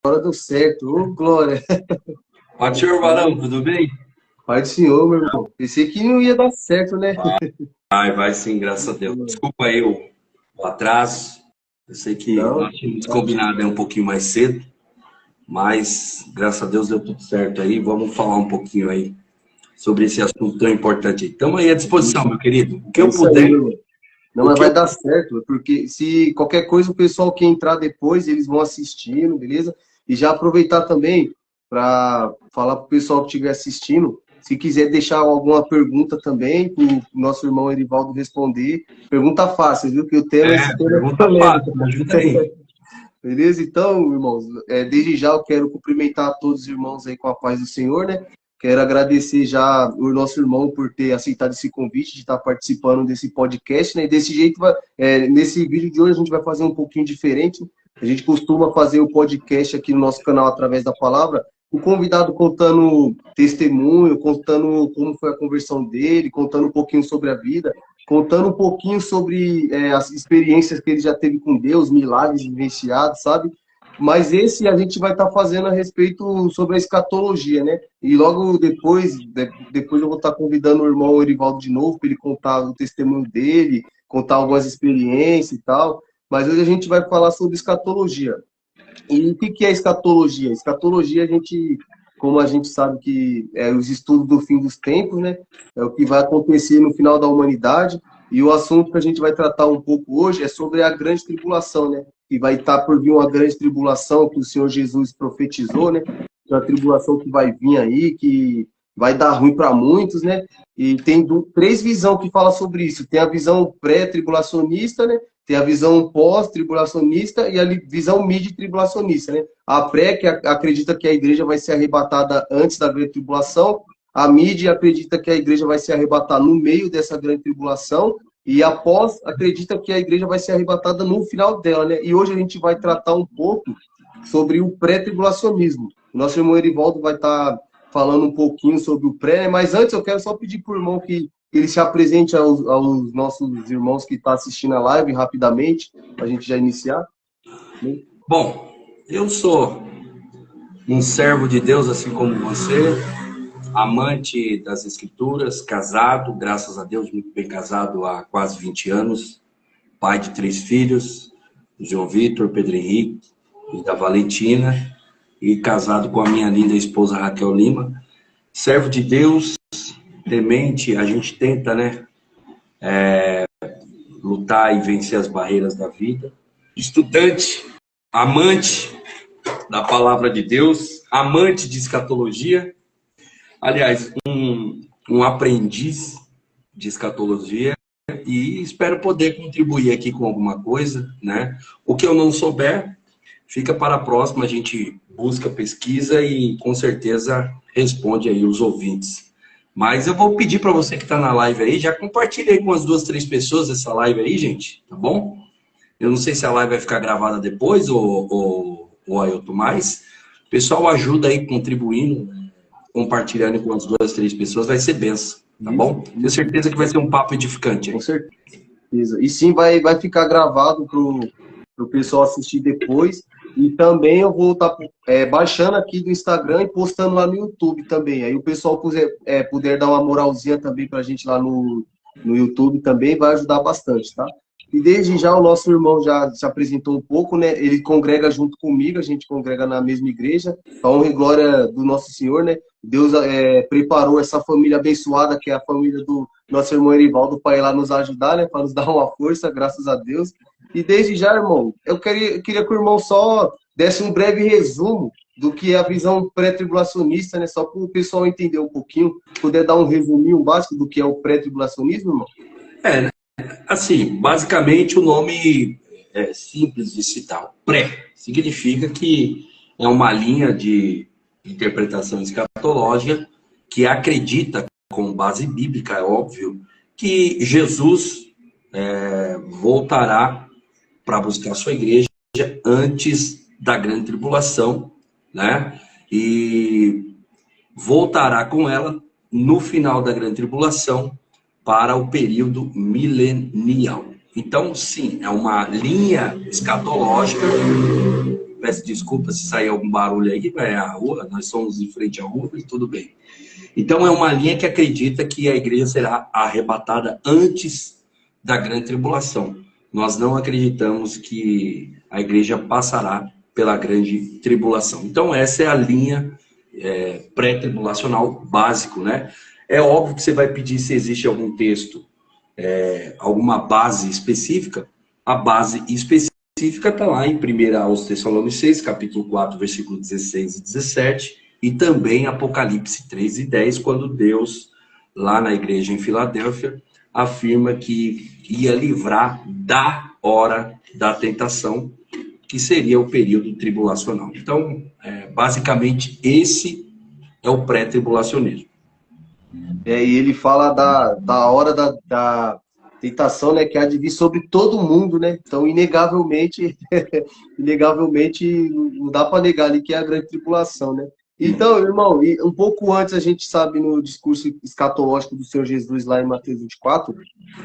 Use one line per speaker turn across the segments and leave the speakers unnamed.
Agora deu certo. Ô, glória.
Pode, senhor Varão, tudo bem?
Pai do Senhor, meu irmão. Pensei que não ia dar certo, né?
Vai sim, graças a Deus. Desculpa aí o atraso. Eu sei que
Não,
nós tínhamos
imagina.
combinado aí um pouquinho mais cedo, mas graças a Deus deu tudo certo aí. Vamos falar um pouquinho aí sobre esse assunto tão importante aí. Estamos aí à disposição, meu querido. O que
É
eu
isso aí,
puder,
meu irmão. Não,
o
mas
que eu...
vai dar certo, porque se qualquer coisa o pessoal que entrar depois, eles vão assistindo, beleza? E já aproveitar também para falar para o pessoal que estiver assistindo, se quiser deixar alguma pergunta também, para o nosso irmão Erivaldo responder. Pergunta fácil, viu? Que o tema, esse tema é
Pergunta
polêmico.
fácil, me ajuda aí.
Beleza? Então, irmãos, desde já eu quero cumprimentar todos os irmãos aí com a paz do Senhor, né? Quero agradecer já o nosso irmão por ter aceitado esse convite de estar participando desse podcast, né? E desse jeito, nesse vídeo de hoje a gente vai fazer um pouquinho diferente. A gente costuma fazer o podcast aqui no nosso canal através da palavra, o convidado contando testemunho, contando como foi a conversão dele, contando um pouquinho sobre a vida, contando um pouquinho sobre as experiências que ele já teve com Deus, milagres vivenciados, sabe? Mas esse a gente vai estar fazendo a respeito sobre a escatologia, né? E logo depois eu vou estar convidando o irmão Erivaldo de novo para ele contar o testemunho dele, contar algumas experiências e tal. Mas hoje a gente vai falar sobre escatologia. E o que é escatologia? Escatologia, como a gente sabe que é os estudos do fim dos tempos, né? É o que vai acontecer no final da humanidade. E o assunto que a gente vai tratar um pouco hoje é sobre a grande tribulação, né? Que vai estar por vir uma grande tribulação que o Senhor Jesus profetizou, né? Uma tribulação que vai vir aí, que vai dar ruim para muitos, né? E tem três visões que falam sobre isso. Tem a visão pré-tribulacionista, né? Tem a visão pós-tribulacionista e a visão mid-tribulacionista, né? A pré, que acredita que a igreja vai ser arrebatada antes da grande tribulação, a mid acredita que a igreja vai se arrebatar no meio dessa grande tribulação, e a pós acredita que a igreja vai ser arrebatada no final dela, né? E hoje a gente vai tratar um pouco sobre o pré-tribulacionismo. O nosso irmão Erivaldo vai estar falando um pouquinho sobre o pré, né? Mas antes eu quero só pedir para o irmão que ele se apresente aos nossos irmãos que estão assistindo a live rapidamente, para a gente já iniciar. Né?
Bom, eu sou um servo de Deus, assim como você, amante das escrituras, casado, graças a Deus, muito bem casado há quase 20 anos, pai de 3 filhos, João Vitor, Pedro Henrique e da Valentina, e casado com a minha linda esposa Raquel Lima. Servo de Deus, temente, a gente tenta, né, lutar e vencer as barreiras da vida. Estudante, amante da palavra de Deus, amante de escatologia, aliás, um aprendiz de escatologia, e espero poder contribuir aqui com alguma coisa, né? O que eu não souber, fica para a próxima, a gente busca, pesquisa e com certeza responde aí os ouvintes. Mas eu vou pedir para você que está na live aí, já compartilha aí com as 2, 3 pessoas essa live aí, gente, tá bom? Eu não sei se a live vai ficar gravada depois ou Ailton, mas o pessoal ajuda aí contribuindo, compartilhando com as 2, 3 pessoas, vai ser benção, tá bom? Tenho certeza que vai ser um papo edificante
Com
aí.
certeza. E sim, vai ficar gravado para o pessoal assistir depois. E também eu vou estar baixando aqui do Instagram e postando lá no YouTube também. Aí o pessoal puder dar uma moralzinha também para a gente lá no YouTube também, vai ajudar bastante, tá? E desde já o nosso irmão já se apresentou um pouco, né? Ele congrega junto comigo, a gente congrega na mesma igreja, a honra e glória do nosso Senhor, né? Deus preparou essa família abençoada, que é a família do nosso irmão Erivaldo, para ir lá nos ajudar, né? Para nos dar uma força, graças a Deus. E desde já, irmão, eu queria que o irmão só desse um breve resumo do que é a visão pré-tribulacionista, né? Só para o pessoal entender um pouquinho, puder dar um resuminho básico do que é o pré-tribulacionismo, irmão?
Né? Assim, basicamente o nome é simples de citar. Pré significa que é uma linha de interpretação escatológica que acredita, com base bíblica, é óbvio, que Jesus voltará para buscar sua igreja antes da grande tribulação, né? E voltará com ela no final da grande tribulação para o período milenial. Então, sim, é uma linha escatológica peço desculpa se sair algum barulho aí, é a rua, nós somos em frente à rua e tudo bem. Então é uma linha que acredita que a igreja será arrebatada antes da grande tribulação. Nós não acreditamos que a igreja passará pela grande tribulação. Então essa é a linha pré-tribulacional básico, né? É óbvio que você vai pedir se existe algum texto, alguma base específica. A base específica está lá em 1 aos Tessalonicenses, capítulo 4, versículo 16 e 17, e também Apocalipse 3 e 10, quando Deus, lá na igreja em Filadélfia, afirma que ia livrar da hora da tentação, que seria o período tribulacional. Então, basicamente, esse é o pré-tribulacionismo.
E ele fala da hora da tentação, né, que há de vir sobre todo mundo, né? Então, inegavelmente, não dá para negar ali que é a grande tribulação, né? Então, irmão, e um pouco antes a gente sabe no discurso escatológico do Senhor Jesus lá em Mateus 24,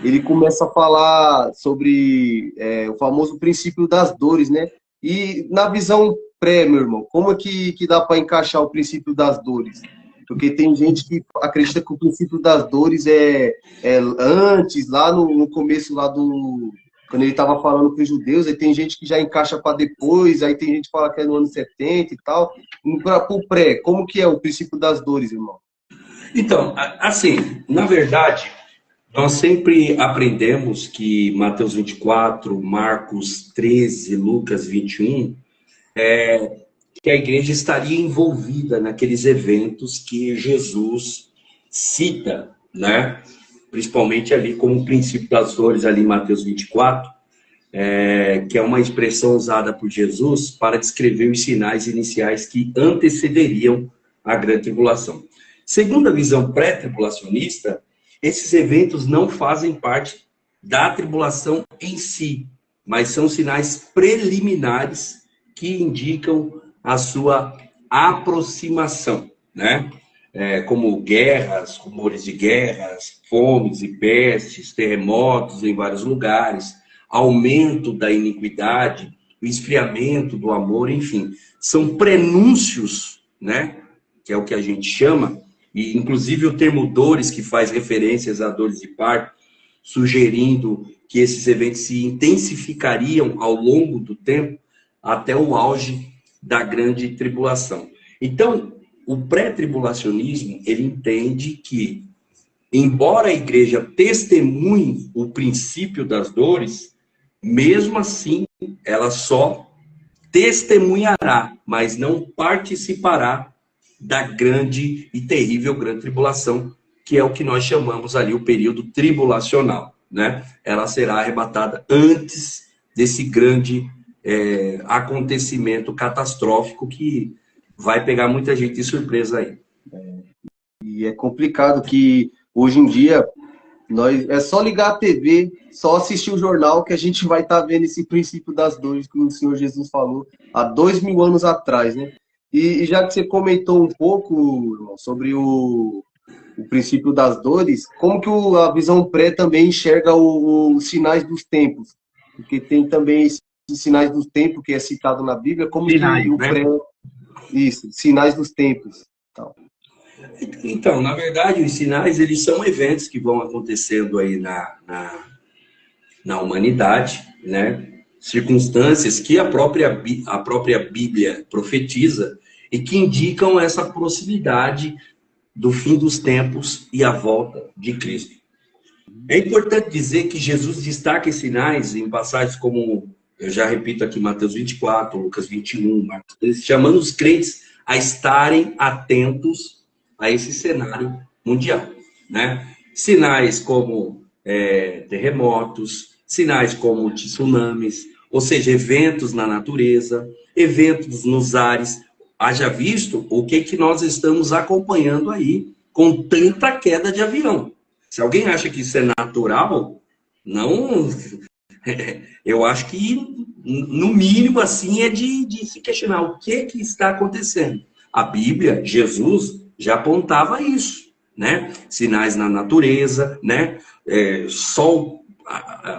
ele começa a falar sobre o famoso princípio das dores, né? E na visão pré, meu irmão, como é que dá para encaixar o princípio das dores? Porque tem gente que acredita que o princípio das dores é antes, lá no começo, lá quando ele estava falando para os judeus, aí tem gente que já encaixa para depois, aí tem gente que fala que é no ano 70 e tal. Para o pré, como que é o princípio das dores, irmão?
Então, assim, na verdade, nós sempre aprendemos que Mateus 24, Marcos 13, Lucas 21, que a igreja estaria envolvida naqueles eventos que Jesus cita, né? Principalmente ali como o princípio das dores, ali em Mateus 24, que é uma expressão usada por Jesus para descrever os sinais iniciais que antecederiam a grande tribulação. Segundo a visão pré-tribulacionista, esses eventos não fazem parte da tribulação em si, mas são sinais preliminares que indicam a sua aproximação, né? Como guerras, rumores de guerras, fomes e pestes, terremotos em vários lugares, aumento da iniquidade, o esfriamento do amor, enfim, são prenúncios, né? Que é o que a gente chama, e inclusive o termo dores, que faz referências a dores de parto, sugerindo que esses eventos se intensificariam ao longo do tempo até o auge da grande tribulação. Então, o pré-tribulacionismo, ele entende que, embora a igreja testemunhe o princípio das dores, mesmo assim, ela só testemunhará, mas não participará da grande e terrível grande tribulação, que é o que nós chamamos ali o período tribulacional, né? Ela será arrebatada antes desse grande acontecimento catastrófico que vai pegar muita gente de surpresa aí.
E é complicado que hoje em dia é só ligar a TV, só assistir o jornal que a gente vai estar vendo esse princípio das dores que o Senhor Jesus falou há 2000 anos atrás, né? E já que você comentou um pouco, irmão, sobre o princípio das dores, como que a visão pré também enxerga os sinais dos tempos? Porque tem também esses sinais dos tempos que é citado na Bíblia, como sinais, que o pré... Né? Isso, sinais dos tempos.
Então, na verdade, os sinais, eles são eventos que vão acontecendo aí na humanidade, né? Circunstâncias que a própria Bíblia profetiza e que indicam essa proximidade do fim dos tempos e a volta de Cristo. É importante dizer que Jesus destaca esses sinais em passagens como, eu já repito aqui, Mateus 24, Lucas 21, Marcos 13, chamando os crentes a estarem atentos a esse cenário mundial, né? Sinais como terremotos, sinais como tsunamis, ou seja, eventos na natureza, eventos nos ares. Haja visto o que nós estamos acompanhando aí com tanta queda de avião. Se alguém acha que isso é natural, não. Eu acho que, no mínimo, assim, é de se questionar o que está acontecendo. A Bíblia, Jesus, já apontava isso, né? Sinais na natureza, né? Sol,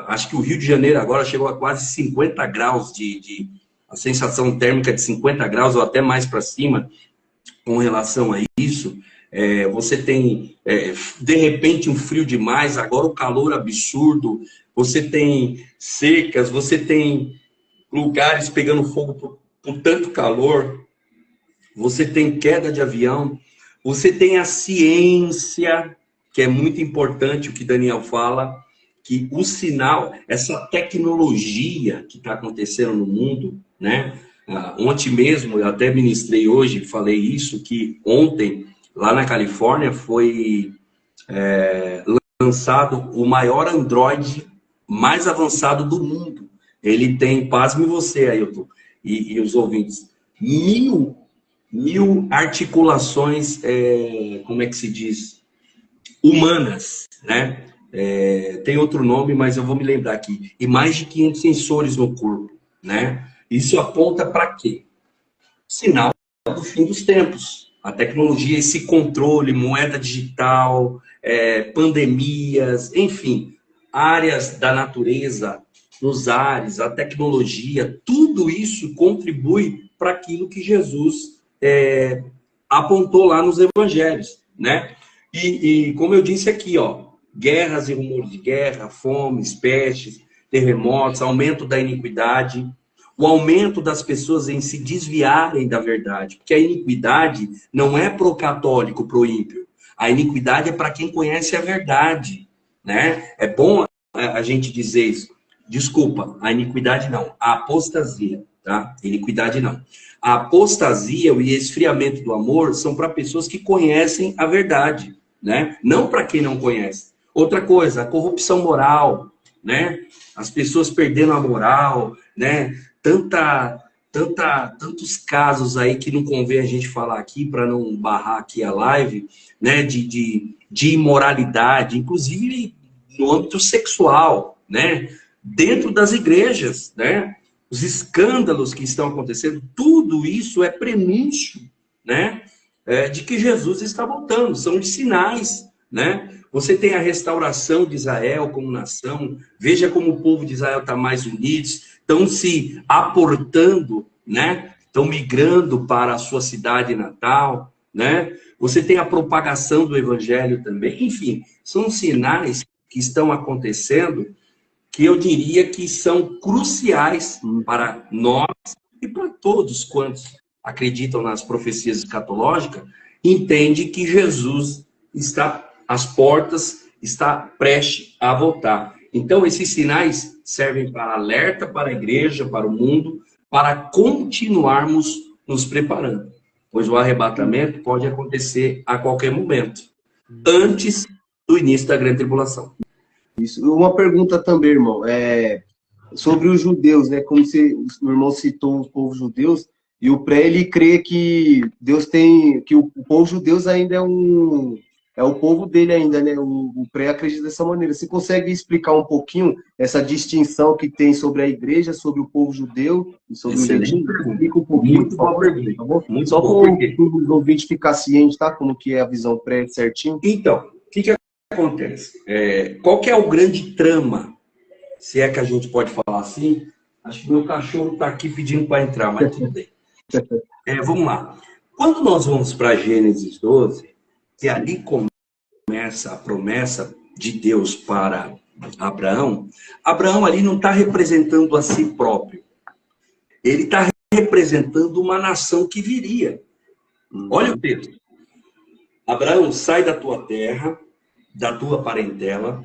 acho que o Rio de Janeiro agora chegou a quase 50 graus de a sensação térmica de 50 graus ou até mais para cima com relação a isso. Você tem, de repente, um frio demais, agora o calor absurdo, você tem secas, você tem lugares pegando fogo por tanto calor, você tem queda de avião, você tem a ciência, que é muito importante o que Daniel fala, que o sinal, essa tecnologia que está acontecendo no mundo, né? Ontem mesmo, eu até ministrei hoje, falei isso, que ontem, lá na Califórnia, foi lançado o maior Android mais avançado do mundo. Ele tem, pasme você, Ailton, e os ouvintes, mil articulações, como é que se diz? Humanas, né? Tem outro nome, mas eu vou me lembrar aqui. E mais de 500 sensores no corpo, né? Isso aponta para quê? Sinal do fim dos tempos. A tecnologia, esse controle, moeda digital, pandemias, enfim, áreas da natureza, nos ares, a tecnologia, tudo isso contribui para aquilo que Jesus apontou lá nos evangelhos, né? E como eu disse aqui, ó, guerras e rumores de guerra, fomes, pestes, terremotos, aumento da iniquidade, o aumento das pessoas em se desviarem da verdade, porque a iniquidade não é pro católico, pro ímpio. A iniquidade é para quem conhece a verdade, né? É bom a gente dizer isso. Desculpa, a iniquidade não, a apostasia, tá? Iniquidade não. A apostasia e esfriamento do amor são para pessoas que conhecem a verdade, né? Não para quem não conhece. Outra coisa, a corrupção moral, né? As pessoas perdendo a moral, né? Tantos casos aí que não convém a gente falar aqui para não barrar aqui a live, né? De imoralidade, inclusive no âmbito sexual, né? Dentro das igrejas, né? Os escândalos que estão acontecendo, tudo isso é prenúncio, né? De que Jesus está voltando, são os sinais, né? Você tem a restauração de Israel como nação, veja como o povo de Israel está mais unido, estão se aportando, né? Estão migrando para a sua cidade natal, né? Você tem a propagação do evangelho também, enfim, são sinais que estão acontecendo que eu diria que são cruciais para nós e para todos quantos acreditam nas profecias escatológicas, entende que Jesus está às portas, está prestes a voltar. Então, esses sinais servem para alerta para a igreja, para o mundo, para continuarmos nos preparando, pois o arrebatamento pode acontecer a qualquer momento, antes do início da grande tribulação.
Isso. Uma pergunta também, irmão, sobre os judeus, né? Como o irmão citou os povos judeus, e o pré, ele crê que Deus tem, que o povo judeu ainda é o povo dele ainda, né? O pré acredita dessa maneira. Você consegue explicar um pouquinho essa distinção que tem sobre a igreja, sobre o povo judeu e sobre
Excelente.
o gentio? Explica um pouquinho,
Muito boa pergunta,
tá bom?
muito
Só
boa,
para os ouvintes ficar cientes, tá? Como que é a visão pré certinho.
Então, o que acontece? Qual que é o grande trama? Se é que a gente pode falar assim. Acho que meu cachorro está aqui pedindo para entrar, mas tudo bem. Vamos lá. Quando nós vamos para Gênesis 12, que ali começa a promessa de Deus para Abraão, Abraão ali não está representando a si próprio. Ele está representando uma nação que viria. Olha o texto. Abraão, sai da tua terra, da tua parentela,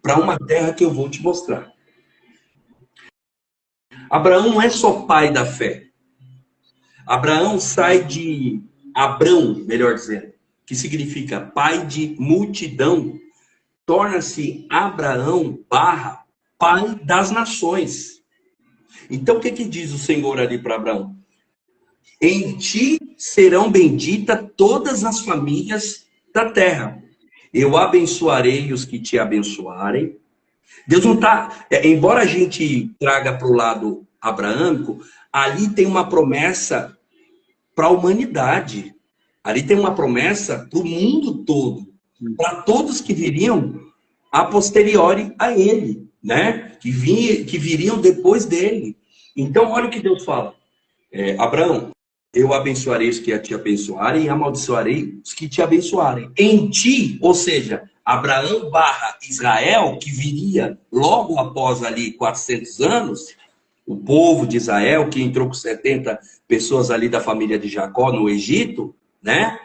para uma terra que eu vou te mostrar. Abraão não é só pai da fé. Abraão sai de Abrão, melhor dizendo, que significa pai de multidão, torna-se Abraão pai das nações. Então o que diz o Senhor ali para Abraão? Em ti serão benditas todas as famílias da terra. Eu abençoarei os que te abençoarem. Deus não está... embora a gente traga para o lado abraâmico, ali tem uma promessa para a humanidade. Ali tem uma promessa para o mundo todo. Para todos que viriam a posteriori a ele, né? Que viriam depois dele. Então, olha o que Deus fala. Abraão, eu abençoarei os que te abençoarem e amaldiçoarei os que te abençoarem. Em ti, ou seja, Abraão barra Israel, que viria logo após ali 400 anos, o povo de Israel, que entrou com 70 pessoas ali da família de Jacó no Egito, né?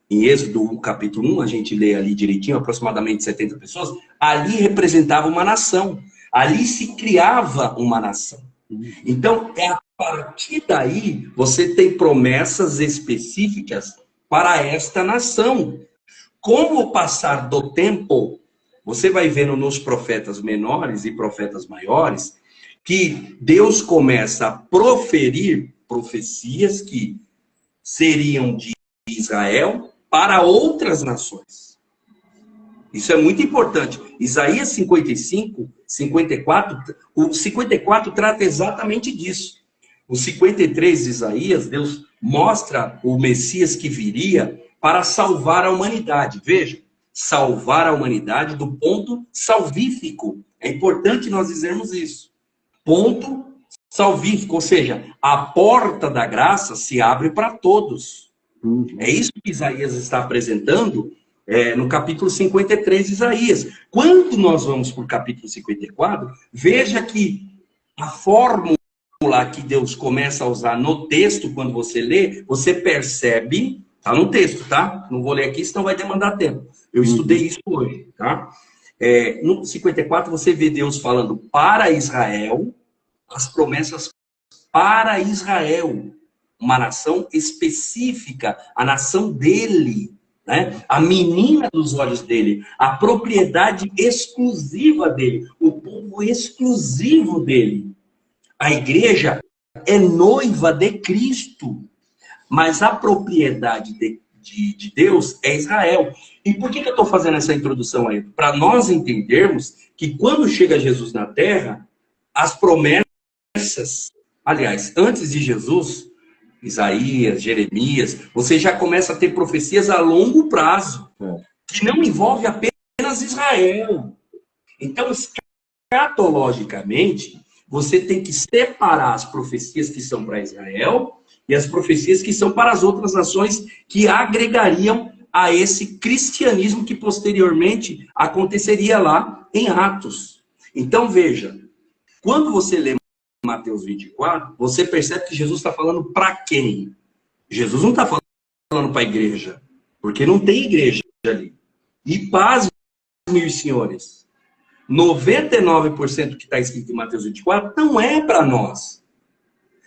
Em Êxodo 1, capítulo 1, a gente lê ali direitinho, aproximadamente 70 pessoas, ali representava uma nação. Ali se criava uma nação. Então, a partir daí, você tem promessas específicas para esta nação. Com o passar do tempo, você vai vendo nos profetas menores e profetas maiores, que Deus começa a proferir profecias que seriam de Israel para outras nações. Isso é muito importante. Isaías 55, 54, o 54 trata exatamente disso. O 53 de Isaías, Deus mostra o Messias que viria para salvar a humanidade. Veja, salvar a humanidade do ponto salvífico. É importante nós dizermos isso. Ponto salvífico, ou seja, a porta da graça se abre para todos. É isso que Isaías está apresentando no capítulo 53 de Isaías. Quando nós vamos para o capítulo 54, veja que a fórmula que Deus começa a usar no texto, quando você lê, você percebe, está no texto, tá? Não vou ler aqui, senão vai demandar tempo. Eu estudei isso hoje, tá? No 54 você vê Deus falando para Israel, as promessas para Israel, uma nação específica, a nação dele, né? A menina dos olhos dele, a propriedade exclusiva dele, o povo exclusivo dele. A igreja é noiva de Cristo, mas a propriedade de Deus é Israel. E por que eu estou fazendo essa introdução aí? Para nós entendermos que quando chega Jesus na Terra, as promessas, aliás, antes de Jesus, Isaías, Jeremias, você já começa a ter profecias a longo prazo, que não envolve apenas Israel. Então, escatologicamente, você tem que separar as profecias que são para Israel e as profecias que são para as outras nações que agregariam a esse cristianismo que posteriormente aconteceria lá em Atos. Então, veja, quando você lê Mateus 24, você percebe que Jesus está falando para quem? Jesus não está falando para a igreja, porque não tem igreja ali. E paz, meus senhores, 99% que está escrito em Mateus 24 não é para nós.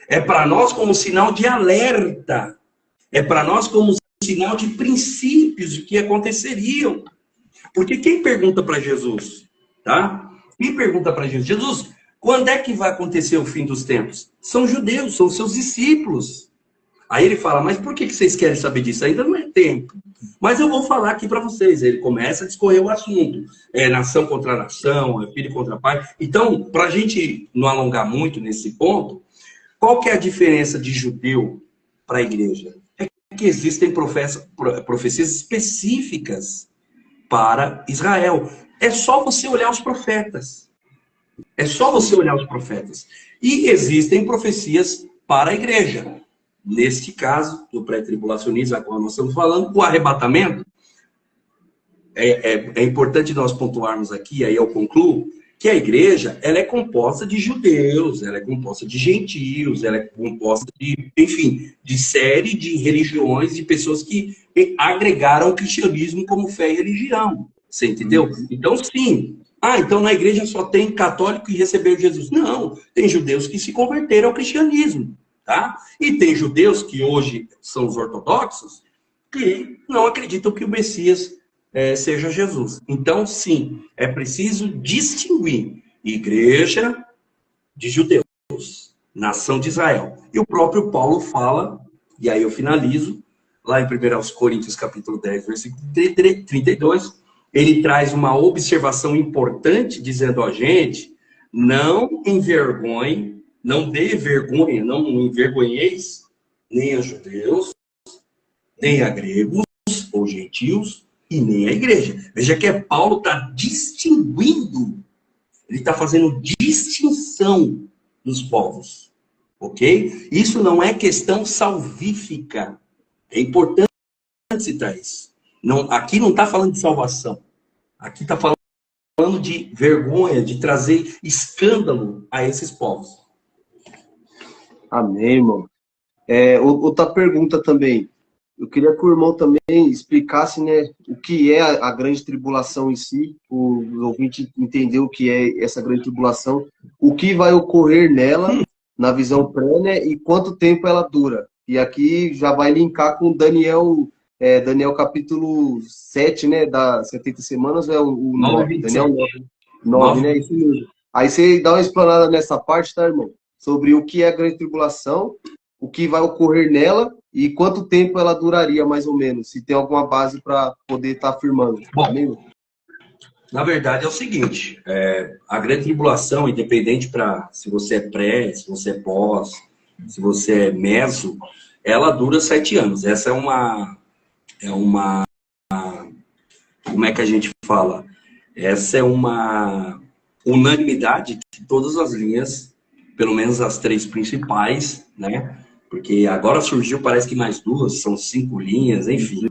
É para nós como sinal de alerta. É para nós como sinal de princípios que aconteceriam. Porque quem pergunta para Jesus, tá? Quem pergunta para Jesus, Jesus, quando é que vai acontecer o fim dos tempos? São judeus, são seus discípulos. Aí ele fala, mas por que vocês querem saber disso? Ainda não é tempo. Mas eu vou falar aqui para vocês. Ele começa a discorrer o assunto. Nação contra nação, filho contra pai. Então, para a gente não alongar muito nesse ponto, qual que é a diferença de judeu para a igreja? É que existem profecias específicas para Israel. É só você olhar os profetas. É só você olhar os profetas. E existem profecias para a igreja. Neste caso, do pré-tribulacionismo, a qual nós estamos falando, o arrebatamento, é importante nós pontuarmos aqui, aí eu concluo, que a igreja, ela é composta de judeus, ela é composta de gentios, ela é composta de, enfim, de série de religiões, de pessoas que agregaram o cristianismo como fé e religião. Você entendeu? Então, sim. Então na igreja só tem católico que recebeu Jesus. Não, tem judeus que se converteram ao cristianismo. Tá? E tem judeus que hoje são os ortodoxos que não acreditam que o Messias seja Jesus. Então, sim, é preciso distinguir igreja de judeus, nação de Israel. E o próprio Paulo fala, e aí eu finalizo, lá em 1 Coríntios capítulo 10, versículo 32, ele traz uma observação importante, dizendo a gente, não envergonhe, não dê vergonha, não envergonheis nem a judeus, nem a gregos ou gentios, e nem a igreja. Veja que Paulo está distinguindo, ele está fazendo distinção dos povos. ok? Isso não é questão salvífica. É importante citar isso. Não, aqui não está falando de salvação. Aqui está falando de vergonha, de trazer escândalo a esses povos.
Amém, irmão. Outra pergunta também. Eu queria que o irmão também explicasse, né, o que é a grande tribulação em si, o ouvinte entender o que é essa grande tribulação, o que vai ocorrer nela, na visão pré, né, e quanto tempo ela dura. E aqui já vai linkar com Daniel, Daniel capítulo 7, né, das 70 semanas, é o 9, Daniel 9,
9.
né, isso mesmo. Aí você dá uma explanada nessa parte, tá, irmão? Sobre o que é a grande tribulação, o que vai ocorrer nela e quanto tempo ela duraria, mais ou menos, se tem alguma base para poder estar afirmando.
Bom,
Amém?
na verdade é o seguinte, a grande tribulação, independente para se você é pré, se você é pós, se você é meso, ela dura 7 anos. Essa é uma, como é que a gente fala? Essa é uma unanimidade de todas as linhas, pelo menos as 3 principais, né? Porque agora surgiu, parece que mais 2, são 5 linhas, enfim.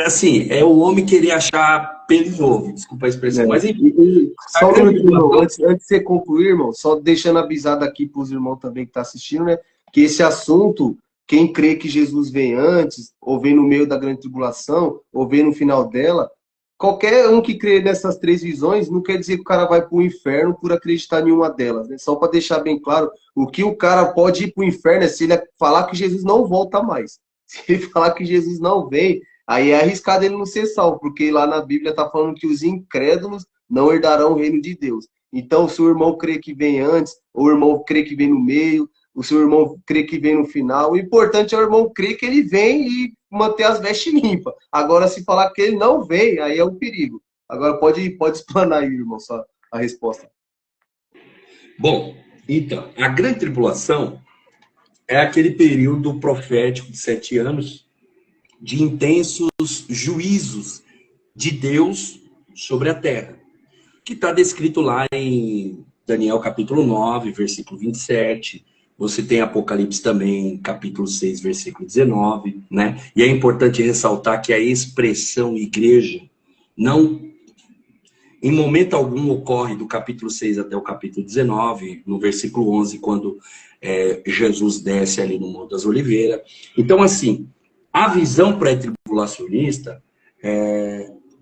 Assim, é o homem querer achar pelo em ovo, desculpa a expressão, mas enfim.
Só um minuto, irmão, antes de você concluir, irmão, só deixando avisado aqui para os irmãos também que estão assistindo, né, que esse assunto, quem crê que Jesus vem antes, ou vem no meio da grande tribulação, ou vem no final dela, qualquer um que crê nessas 3 visões, não quer dizer que o cara vai para o inferno por acreditar em uma delas, né? Só para deixar bem claro, o que o cara pode ir para o inferno é se ele falar que Jesus não volta mais. Se ele falar que Jesus não vem, aí é arriscado ele não ser salvo, porque lá na Bíblia está falando que os incrédulos não herdarão o reino de Deus. Então, se o irmão crê que vem antes, ou o irmão crê que vem no meio, o seu irmão crê que vem no final, o importante é o irmão crer que ele vem e manter as vestes limpas. Agora, se falar que ele não vem, aí é um perigo. Agora, pode explanar aí, irmão, só a resposta.
Bom, então, a grande tribulação é aquele período profético de 7 anos de intensos juízos de Deus sobre a terra, que está descrito lá em Daniel capítulo 9, versículo 27. Você tem Apocalipse também, capítulo 6, versículo 19, né? E é importante ressaltar que a expressão igreja não, em momento algum, ocorre do capítulo 6 até o capítulo 19, no versículo 11, quando Jesus desce ali no Monte das Oliveiras. Então, assim, a visão pré-tribulacionista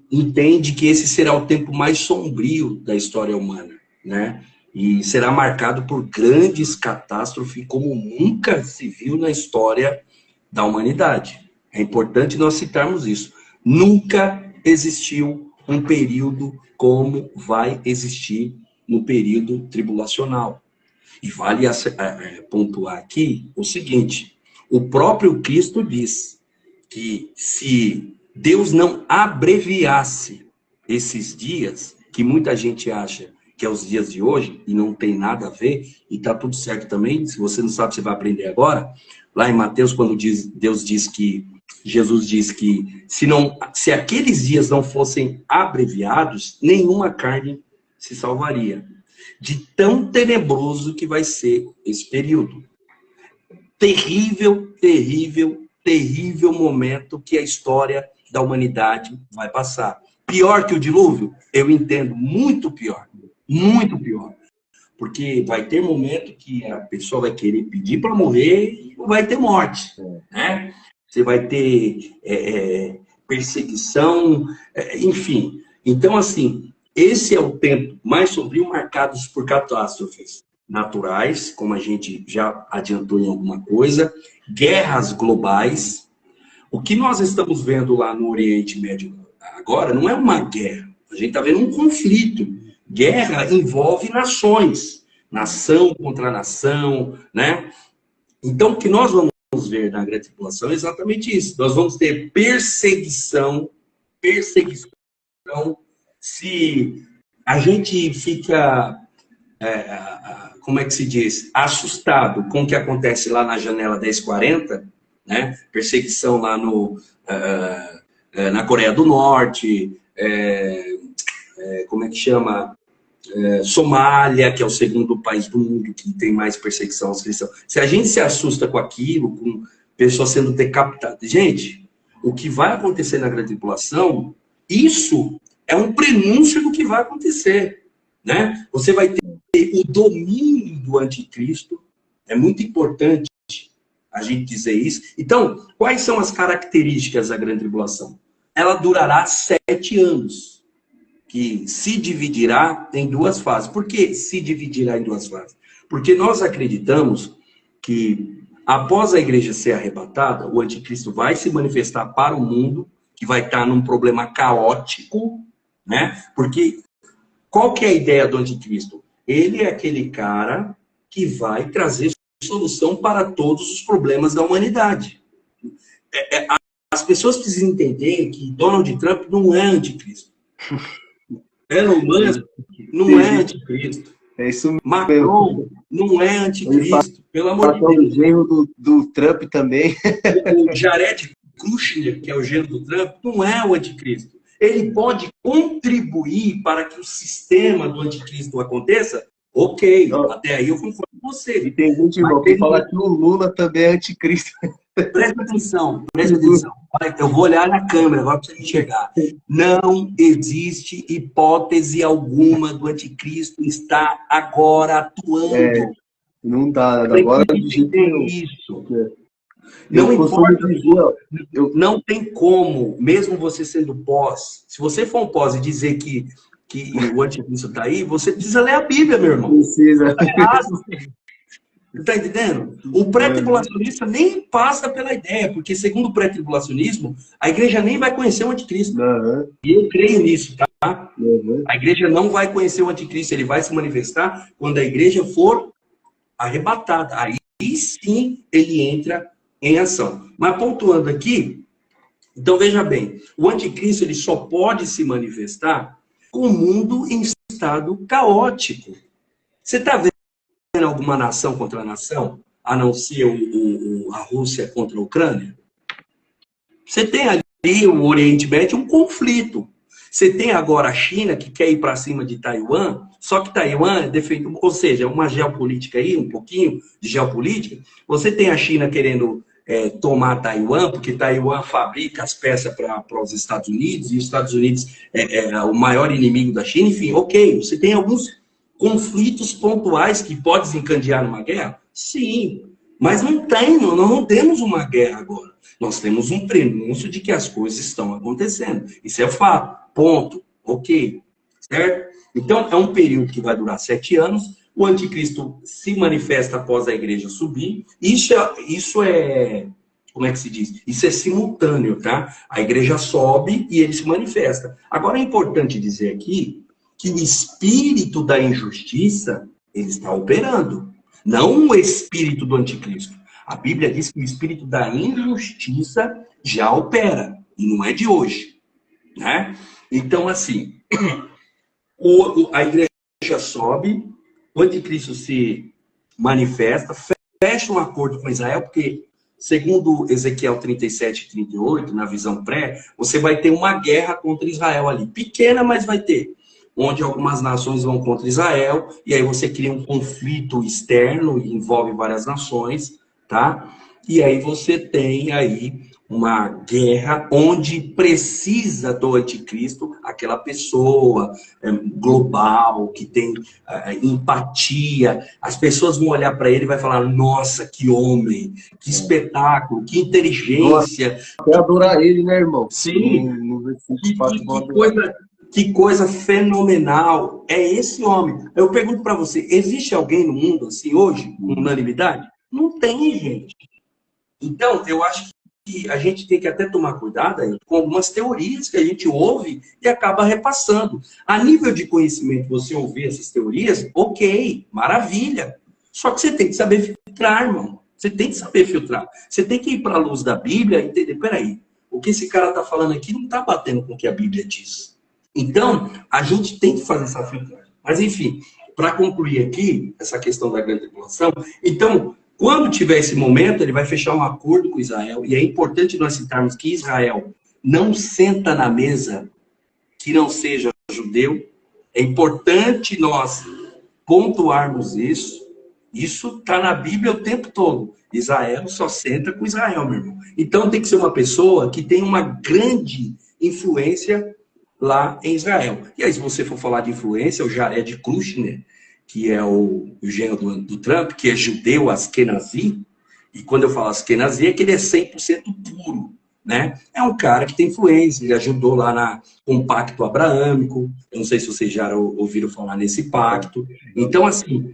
entende que esse será o tempo mais sombrio da história humana, né? E será marcado por grandes catástrofes como nunca se viu na história da humanidade. É importante nós citarmos isso. Nunca existiu um período como vai existir no período tribulacional. E vale pontuar aqui o seguinte: o próprio Cristo diz que se Deus não abreviasse esses dias, que muita gente acha que é os dias de hoje, e não tem nada a ver, e está tudo certo também, se você não sabe, você vai aprender agora. Lá em Mateus, quando Deus diz que, Jesus diz que se aqueles dias não fossem abreviados, nenhuma carne se salvaria. De tão tenebroso que vai ser esse período. Terrível, terrível, terrível momento que a história da humanidade vai passar. Pior que o dilúvio? Eu entendo, muito pior. Muito pior. Porque vai ter momento que a pessoa vai querer pedir para morrer e não vai ter morte. Né? Você vai ter perseguição, enfim. Então, assim, esse é o tempo mais sombrio, marcados por catástrofes naturais, como a gente já adiantou em alguma coisa, guerras globais. O que nós estamos vendo lá no Oriente Médio agora não é uma guerra. A gente está vendo um conflito. Guerra envolve nações. Nação contra nação, né? Então, o que nós vamos ver na grande tribulação é exatamente isso. Nós vamos ter perseguição. Se a gente fica, como é que se diz, assustado com o que acontece lá na janela 1040, né? Perseguição lá na Coreia do Norte, como é que chama? Somália, que é o segundo país do mundo que tem mais perseguição aos cristãos. Se a gente se assusta com aquilo, com pessoas sendo decapitadas, gente, o que vai acontecer na grande tribulação, isso é um prenúncio do que vai acontecer, né? Você vai ter o domínio do anticristo, é muito importante a gente dizer isso. Então, quais são as características da grande tribulação? Ela durará 7 anos. Que se dividirá em 2 fases. Por que se dividirá em 2 fases? Porque nós acreditamos que após a igreja ser arrebatada, o anticristo vai se manifestar para o mundo, que vai estar num problema caótico, né? Porque qual que é a ideia do anticristo? Ele é aquele cara que vai trazer solução para todos os problemas da humanidade. As pessoas precisam entender que Donald Trump não é anticristo. Elon Musk não é anticristo.
É isso mesmo.
Macron não é anticristo. Pelo amor de Deus.
O genro do Trump também.
O Jared Kushner, que é o genro do Trump, não é o anticristo. Ele pode contribuir para que o sistema do anticristo aconteça? Ok, até aí eu concordo com você.
E tem gente, irmão, que fala que o Lula também é anticristo.
Presta atenção, presta atenção. Eu vou olhar na câmera agora para você enxergar. Não existe hipótese alguma do anticristo estar agora atuando.
Não dá, agora do jeito
isso. Não importa, não tem como, mesmo você sendo pós, se você for um pós e dizer que o anticristo está aí, você precisa ler a Bíblia, meu irmão.
Precisa.
Você está entendendo? O pré-tribulacionista nem passa pela ideia, porque segundo o pré-tribulacionismo, a igreja nem vai conhecer o anticristo.
Uhum.
E eu creio nisso, tá?
Uhum.
A igreja não vai conhecer o anticristo, ele vai se manifestar quando a igreja for arrebatada. Aí sim ele entra em ação. Mas pontuando aqui, então veja bem, o anticristo ele só pode se manifestar com o mundo em estado caótico. Você está vendo alguma nação contra a nação, a não ser a Rússia contra a Ucrânia? Você tem ali o Oriente Médio um conflito. Você tem agora a China que quer ir para cima de Taiwan, só que Taiwan é defeito, ou seja, uma geopolítica aí, um pouquinho de geopolítica. Você tem a China querendo tomar Taiwan, porque Taiwan fabrica as peças para os Estados Unidos, e os Estados Unidos é o maior inimigo da China. Enfim, ok, você tem alguns conflitos pontuais que podem desencadear numa guerra? Sim, mas nós não temos uma guerra agora. Nós temos um prenúncio de que as coisas estão acontecendo. Isso é fato, ponto, ok, certo? Então, é um período que vai durar 7 anos, o anticristo se manifesta após a igreja subir, isso é, como é que se diz? Isso é simultâneo, tá? A igreja sobe e ele se manifesta. Agora, é importante dizer aqui que o espírito da injustiça, ele está operando. Não o espírito do anticristo. A Bíblia diz que o espírito da injustiça já opera. E não é de hoje. Né? Então, assim, a igreja sobe, o anticristo se manifesta, fecha um acordo com Israel, porque, segundo Ezequiel 37 e 38, na visão pré, você vai ter uma guerra contra Israel ali. Pequena, mas vai ter. Onde algumas nações vão contra Israel, e aí você cria um conflito externo, e envolve várias nações, tá? E aí você tem aí uma guerra onde precisa do anticristo, aquela pessoa global, que tem empatia. As pessoas vão olhar para ele e vai falar, nossa, que homem, que espetáculo, que inteligência.
Até adorar ele, né, irmão?
Sim, que coisa fenomenal é esse homem. Eu pergunto para você, existe alguém no mundo assim hoje, com unanimidade? Não tem, gente. Então, eu acho que a gente tem que até tomar cuidado aí com algumas teorias que a gente ouve e acaba repassando. A nível de conhecimento, você ouvir essas teorias, ok, maravilha. Só que você tem que saber filtrar, irmão. Você tem que saber filtrar. Você tem que ir para a luz da Bíblia e entender, peraí, o que esse cara está falando aqui não está batendo com o que a Bíblia diz. Então, a gente tem que fazer essa filtragem. Mas, enfim, para concluir aqui, essa questão da grande tribulação, então, quando tiver esse momento, ele vai fechar um acordo com Israel, e é importante nós citarmos que Israel não senta na mesa que não seja judeu, É importante nós pontuarmos isso. Isso está na Bíblia o tempo todo. Israel só senta com Israel, meu irmão. Então tem que ser uma pessoa que tem uma grande influência lá em Israel. E aí, se você for falar de influência, o Jared Kushner, que é o genro do Trump, que é judeu askenazi, e quando eu falo askenazi, é que ele é 100% puro, né? É um cara que tem influência, ele ajudou lá com o pacto abraâmico, eu não sei se vocês já ouviram falar nesse pacto. Então, assim,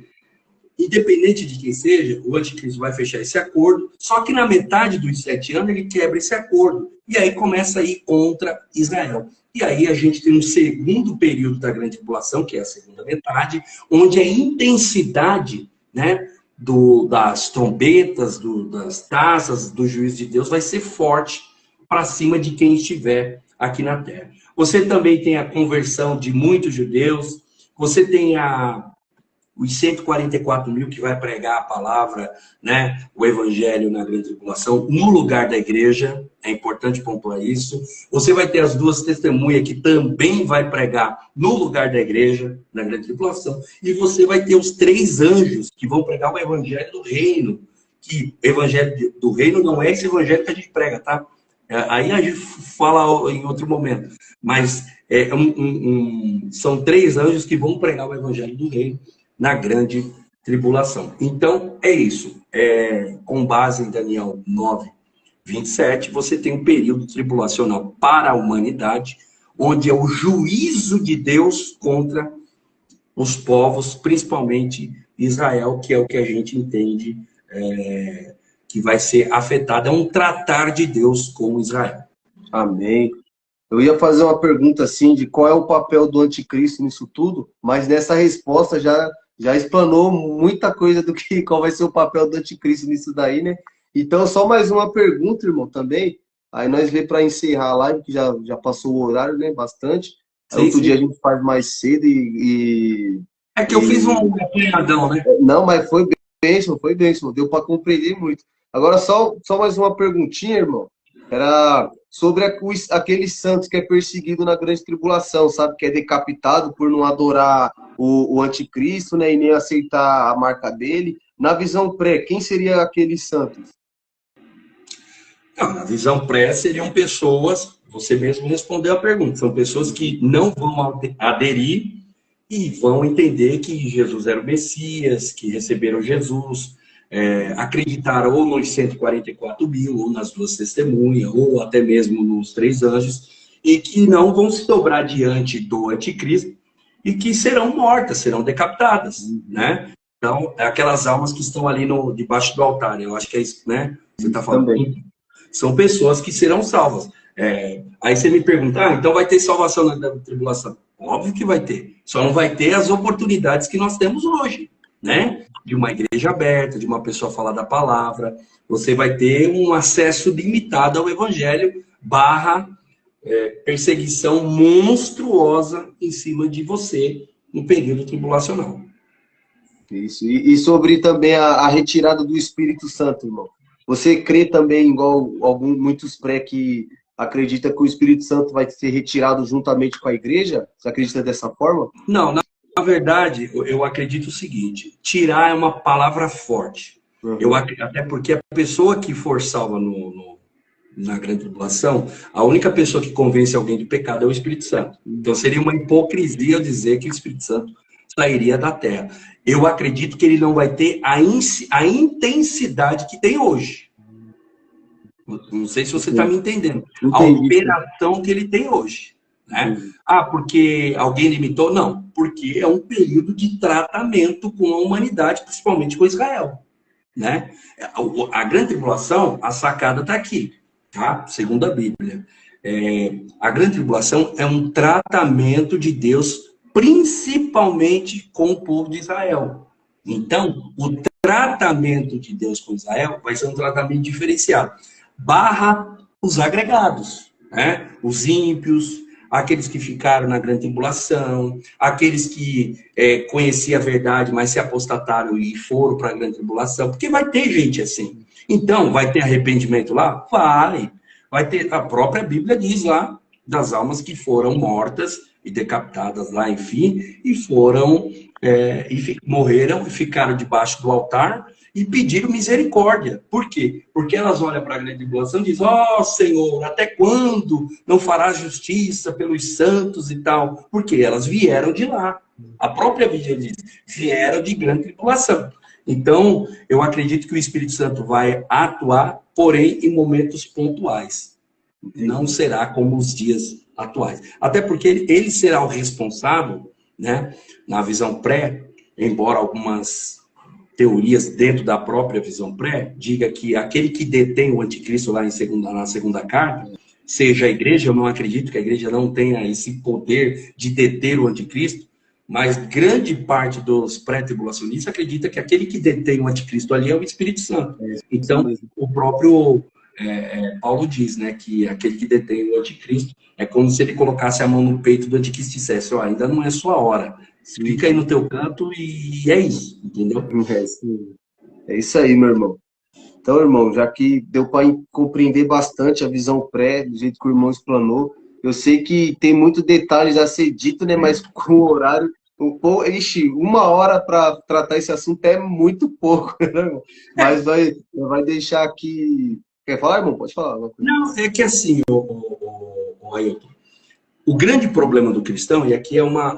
independente de quem seja, o anticristo vai fechar esse acordo, só que na metade dos 7 anos ele quebra esse acordo, e aí começa a ir contra Israel. E aí a gente tem um segundo período da grande tribulação, que é a segunda metade, onde a intensidade, né, das trombetas, das taças, do juízo de Deus vai ser forte para cima de quem estiver aqui na terra. Você também tem a conversão de muitos judeus, você tem os 144 mil que vai pregar a palavra, né, o evangelho na grande tribulação, no lugar da igreja, é importante pontuar isso. Você vai ter as 2 testemunhas que também vai pregar no lugar da igreja, na grande tribulação, e você vai ter os 3 anjos que vão pregar o evangelho do reino, que o evangelho do reino não é esse evangelho que a gente prega, tá? Aí a gente fala em outro momento, mas são 3 anjos que vão pregar o evangelho do reino na grande tribulação. Então, é isso. Com base em Daniel 9, 27, você tem um período tribulacional para a humanidade, onde é o juízo de Deus contra os povos, principalmente Israel, que é o que a gente entende que vai ser afetado. É um tratar de Deus com Israel.
Amém. Eu ia fazer uma pergunta assim de qual é o papel do anticristo nisso tudo, mas nessa resposta já explanou muita coisa do que qual vai ser o papel do anticristo nisso daí, né? Então, só mais uma pergunta, irmão, também. Aí nós vê para encerrar a live, que já passou o horário, né? Bastante. Aí outro dia a gente faz mais cedo
É que eu fiz um apanhadão, né?
Não, mas foi bênção. Deu para compreender muito. Agora, só mais uma perguntinha, irmão. Era sobre aquele santo que é perseguido na grande tribulação, sabe? Que é decapitado por não adorar o anticristo, né? E nem aceitar a marca dele. Na visão pré, quem seria aqueles santos?
Não, na visão pré seriam pessoas, você mesmo respondeu a pergunta, são pessoas que não vão aderir e vão entender que Jesus era o Messias, que receberam Jesus, acreditaram ou nos 144 mil, ou nas 2 testemunhas, ou até mesmo nos 3 anjos, e que não vão se dobrar diante do anticristo, e que serão mortas, serão decapitadas, né? Então, aquelas almas que estão ali debaixo do altar, eu acho que é isso, né? Você está falando.
Também.
São pessoas que serão salvas. Aí você me pergunta, então vai ter salvação na tribulação? Óbvio que vai ter. Só não vai ter as oportunidades que nós temos hoje, né? De uma igreja aberta, de uma pessoa falar da palavra. Você vai ter um acesso limitado ao evangelho / perseguição monstruosa em cima de você no período tribulacional.
Isso. E sobre também a retirada do Espírito Santo, irmão. Você crê também, igual muitos pré que acredita que o Espírito Santo vai ser retirado juntamente com a igreja? Você acredita dessa forma?
Não, na verdade, eu acredito o seguinte, tirar é uma palavra forte. Uhum. Até porque a pessoa que for salva na grande tribulação, a única pessoa que convence alguém de pecado é o Espírito Santo. Então seria uma hipocrisia dizer que o Espírito Santo sairia da terra. Eu acredito que ele não vai ter a intensidade que tem hoje. Não sei se você está me entendendo. A operação que ele tem hoje. Né? Porque alguém limitou? Não. Porque é um período de tratamento com a humanidade, principalmente com Israel. Né? A grande tribulação, a sacada está aqui. Tá? Segundo a Bíblia. A grande tribulação é um tratamento de Deus, principalmente com o povo de Israel. Então, o tratamento de Deus com Israel vai ser um tratamento diferenciado. / os agregados, né? Os ímpios, aqueles que ficaram na grande tribulação, aqueles que conheciam a verdade, mas se apostataram e foram para a grande tribulação, porque vai ter gente assim. Então, vai ter arrependimento lá? Vai ter, a própria Bíblia diz lá, das almas que foram mortas e decapitadas lá, enfim, e foram, morreram e ficaram debaixo do altar e pediram misericórdia. Por quê? Porque elas olham para a grande tribulação e dizem, ó Senhor, até quando não farás justiça pelos santos e tal? Porque elas vieram de lá. A própria Bíblia diz, vieram de grande tribulação. Então, eu acredito que o Espírito Santo vai atuar, porém, em momentos pontuais. Não será como os dias atuais. Até porque ele será o responsável, né, na visão pré, embora algumas teorias dentro da própria visão pré diga que aquele que detém o anticristo lá na segunda carta seja a igreja. Eu não acredito que a igreja não tenha esse poder de deter o anticristo, mas grande parte dos pré-tribulacionistas acredita que aquele que detém o anticristo ali é o Espírito Santo. Então, o próprio Paulo diz, né, que aquele que detém o anticristo é como se ele colocasse a mão no peito do anticristo e dissesse, ó, ainda não é sua hora. Fica aí no teu canto e é isso, entendeu?
É isso aí, meu irmão. Então, irmão, já que deu para compreender bastante a visão pré, do jeito que o irmão explanou, eu sei que tem muitos detalhes a ser dito, né? Mas com o horário, ixi, 1 hora para tratar esse assunto é muito pouco, né, irmão? Mas vai deixar aqui. Quer falar, irmão? Pode falar.
Não, é que assim, Ailton, o grande problema do cristão, e aqui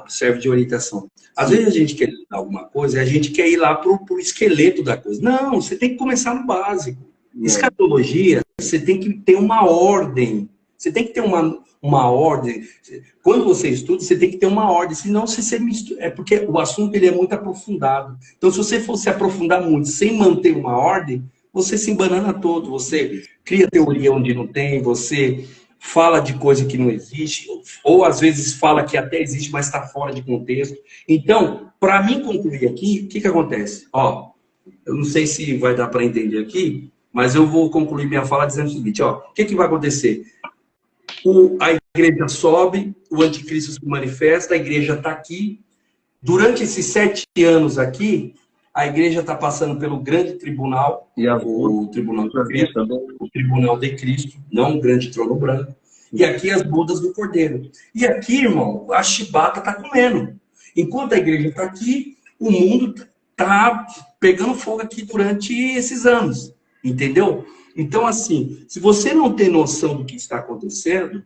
serve de orientação, às vezes a gente quer alguma coisa e a gente quer ir lá pro esqueleto da coisa. Não, você tem que começar no básico. Escatologia, você tem que ter uma ordem. Você tem que ter uma ordem. Quando você estuda, você tem que ter uma ordem. Senão, você mistura. É porque o assunto ele é muito aprofundado. Então, se você fosse aprofundar muito sem manter uma ordem, você se embanana todo. Você cria teoria onde não tem, você fala de coisa que não existe, ou às vezes fala que até existe, mas está fora de contexto. Então, para mim concluir aqui, o que acontece? Ó, eu não sei se vai dar para entender aqui, mas eu vou concluir minha fala dizendo o seguinte, ó, o que vai acontecer? A igreja sobe, o anticristo se manifesta, a igreja está aqui. Durante esses 7 anos aqui, a igreja está passando pelo grande tribunal, o tribunal de Cristo, o tribunal de Cristo, não o grande trono branco. E aqui as bodas do Cordeiro. E aqui, irmão, a chibata está comendo. Enquanto a igreja está aqui, o mundo está pegando fogo aqui durante esses anos. Entendeu? Então, assim, se você não tem noção do que está acontecendo,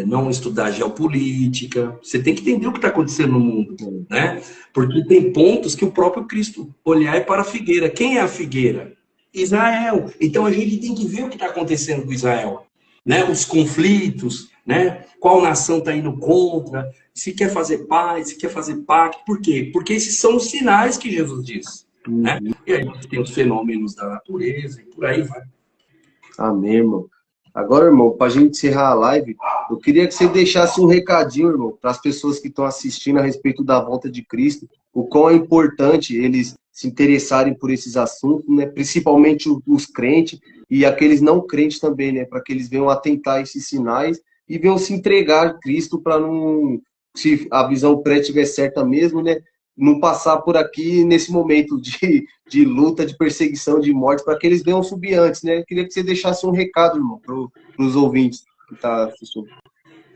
não estudar geopolítica, você tem que entender o que está acontecendo no mundo, né? Porque tem pontos que o próprio Cristo olhar para a figueira. Quem é a figueira? Israel. Então a gente tem que ver o que está acontecendo com Israel, né? Os conflitos, né? Qual nação está indo contra? Se quer fazer paz, se quer fazer pacto. Por quê? Porque esses são os sinais que Jesus diz, né? E aí tem os fenômenos da natureza e por aí vai.
Amém, irmão. Agora, irmão, para a gente encerrar a live, eu queria que você deixasse um recadinho, irmão, para as pessoas que estão assistindo a respeito da volta de Cristo, o quão é importante eles se interessarem por esses assuntos, né? Principalmente os crentes e aqueles não crentes também, né? Para que eles venham atentar a esses sinais e venham se entregar a Cristo para não, se a visão pré estiver certa mesmo, né? Não passar por aqui nesse momento de luta, de perseguição, de morte, para que eles venham subir antes, né? Eu queria que você deixasse um recado, irmão, para os ouvintes que estão assistindo.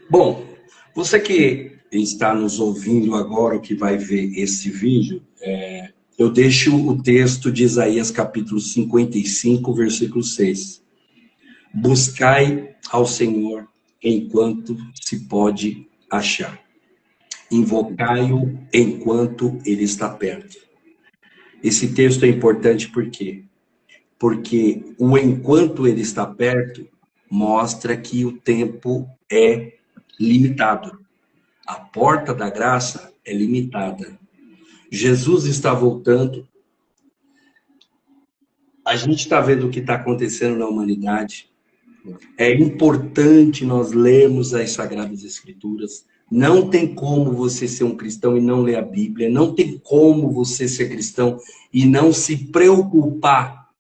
Bom, você que está nos ouvindo agora, ou que vai ver esse vídeo, eu deixo o texto de Isaías capítulo 55, versículo 6. Buscai ao Senhor enquanto se pode achar. Invocai-o enquanto ele está perto. Esse texto é importante por quê? Porque o enquanto ele está perto mostra que o tempo é limitado. A porta da graça é limitada. Jesus está voltando. A gente está vendo o que está acontecendo na humanidade. É importante nós lermos as Sagradas Escrituras. Não tem como você ser um cristão e não ler a Bíblia. Não tem como você ser cristão e não se preocupar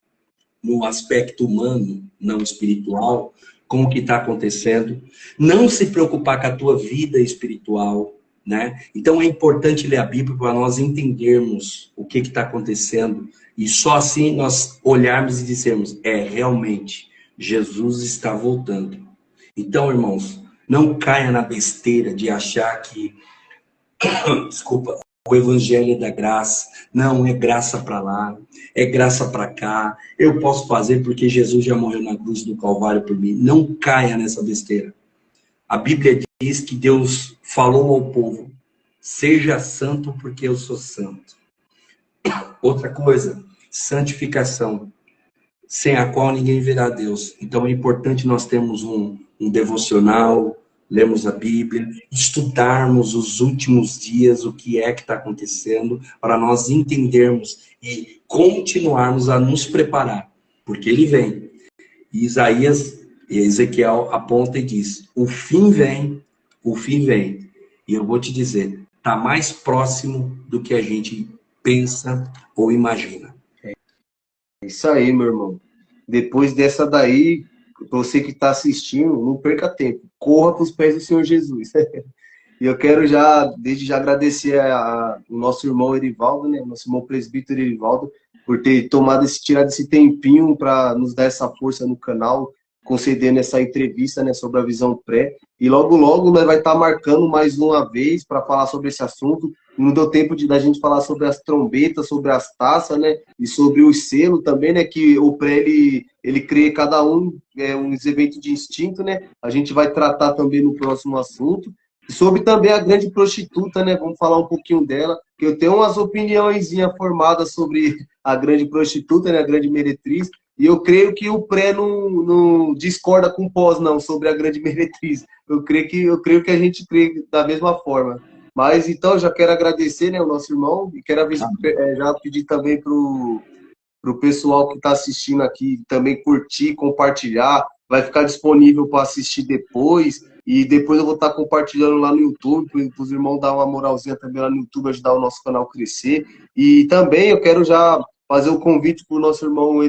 no aspecto humano, não espiritual, com o que está acontecendo. Não se preocupar com a tua vida espiritual, né? Então é importante ler a Bíblia para nós entendermos o que está acontecendo. E só assim nós olharmos e dizermos, realmente, Jesus está voltando. Então, irmãos, Não caia na besteira de achar que, desculpa, o evangelho é da graça. Não, é graça para lá, é graça para cá. Eu posso fazer porque Jesus já morreu na cruz do Calvário por mim. Não caia nessa besteira. A Bíblia diz que Deus falou ao povo: seja santo porque eu sou santo. Outra coisa, santificação, sem a qual ninguém verá Deus. Então é importante nós termos um devocional, lermos a Bíblia, estudarmos os últimos dias, o que é que está acontecendo, para nós entendermos e continuarmos a nos preparar, porque ele vem. E Isaías e Ezequiel aponta e diz: o fim vem, o fim vem. E eu vou te dizer, está mais próximo do que a gente pensa ou imagina.
É isso aí, meu irmão. Depois dessa daí, você que está assistindo, não perca tempo. Corra para os pés do Senhor Jesus. E eu quero já, desde já, agradecer o nosso irmão Erivaldo, né? Nosso irmão presbítero Erivaldo, por ter tirado esse tempinho para nos dar essa força no canal, concedendo essa entrevista, né, sobre a visão pré. E logo, logo, nós vai estar marcando mais uma vez para falar sobre esse assunto. Não deu tempo da gente falar sobre as trombetas, sobre as taças, né? E sobre o selo também, né? Que o pré, ele cria cada um uns eventos de instinto, né? A gente vai tratar também no próximo assunto. E sobre também a grande prostituta, né? Vamos falar um pouquinho dela, que eu tenho umas opiniõezinhas formadas sobre a grande prostituta, né? A grande meretriz. E eu creio que o pré não discorda com o pós, não, sobre a grande meretriz. Eu creio que a gente crê da mesma forma. Mas então já quero agradecer, né, o nosso irmão e quero já pedir também para o pessoal que está assistindo aqui também curtir, compartilhar. Vai ficar disponível para assistir depois. E depois eu vou estar compartilhando lá no YouTube, para os irmãos dar uma moralzinha também lá no YouTube, ajudar o nosso canal a crescer. E também eu quero já fazer o convite para o nosso irmão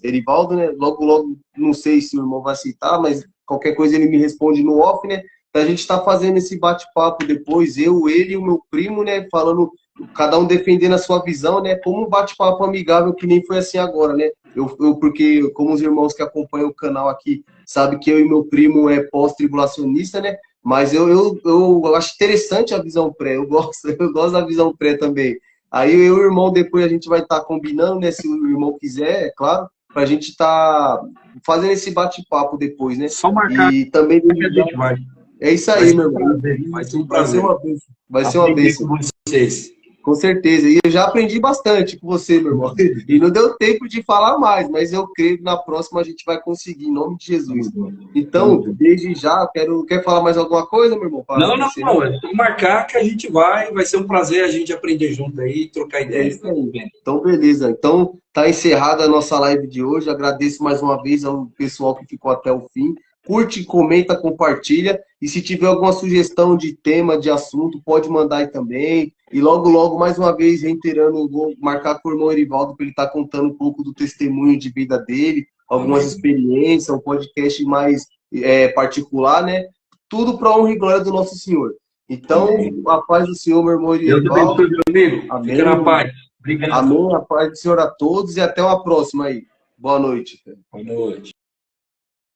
Erivaldo, né? Logo, logo, não sei se o irmão vai aceitar, mas qualquer coisa ele me responde no off, né? Então a gente está fazendo esse bate-papo depois, ele e o meu primo, né? Falando, cada um defendendo a sua visão, né? Como um bate-papo amigável, que nem foi assim agora, né? Porque, como os irmãos que acompanham o canal aqui sabem que eu e meu primo é pós-tribulacionista, né? Mas eu acho interessante a visão pré, eu gosto da visão pré também. Aí eu e o irmão, depois a gente vai estar combinando, né? Se o irmão quiser, é claro, para a gente estar fazendo esse bate-papo depois, né?
Só marcar
e também
que a gente vai.
É isso aí, meu irmão.
Vai ser um prazer.
Vai ser uma bênção.
Com vocês.
Com certeza. E eu já aprendi bastante com você, meu irmão. E não deu tempo de falar mais, mas eu creio que na próxima a gente vai conseguir, em nome de Jesus. Então, desde já, quer falar mais alguma coisa, meu irmão?
Não. É só marcar que a gente vai ser um prazer a gente aprender junto aí, trocar ideias.
É isso aí. Então, beleza. Então, tá encerrada a nossa live de hoje. Agradeço mais uma vez ao pessoal que ficou até o fim. Curte, comenta, compartilha. E se tiver alguma sugestão de tema, de assunto, pode mandar aí também. E logo, logo, mais uma vez, reiterando, vou marcar com o irmão Erivaldo para ele estar contando um pouco do testemunho de vida dele, algumas experiências, um podcast mais particular, né? Tudo para a honra e glória do nosso Senhor. Então, a paz do Senhor, meu irmão Erivaldo.
Deus abençoe, meu amigo.
Amém.
Fica na paz. Obrigado.
Amém. A paz do Senhor a todos e até uma próxima aí. Boa noite.
Boa noite.